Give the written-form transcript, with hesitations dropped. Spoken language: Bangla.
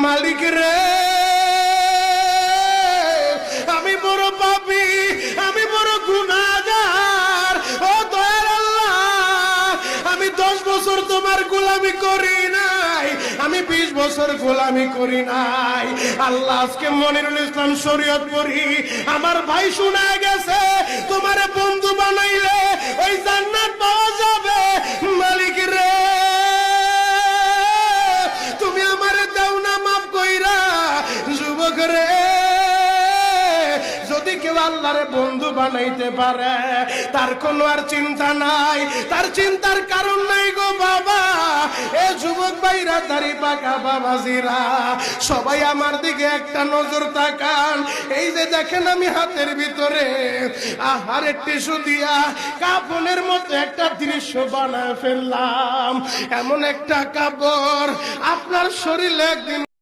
মালিক রে, আমি বড় পাপী, আমি বড় গুনাহগার। ও দয়ার আল্লাহ, আমি 10 বছর তোমার গোলামি করি নাই, আমি 20 বছর গোলামি করি নাই। আল্লাহ, আজকে মনিরুল ইসলাম শরীয়তপুরী আমার ভাই শোনা গেছে তোমারে বন্ধু বানাইলে ওই জান্নাত পাওয়া যাবে। মালিক রে, তুমি আমারে দাও না মাফ কইরা। যুবক রে, যদি কেউ আল্লাহরে বন্ধু বানাইতে পারে তার কোনো আর চিন্তা নাই, তার চিন্তার কারণ নাই গো বাবা। এ যুবক ভাইরা, দাড়ি পাকা বাবাজিরা, সবাই আমার দিকে একটা নজর তাকান। এই যে দেখেন আমি হাতের ভিতরে আহারের টিস্যু দিয়া কাফনের মতো একটা দৃশ্য বানায় ফেললাম। এমন একটা কাপড় আপনার শরীরে একদিন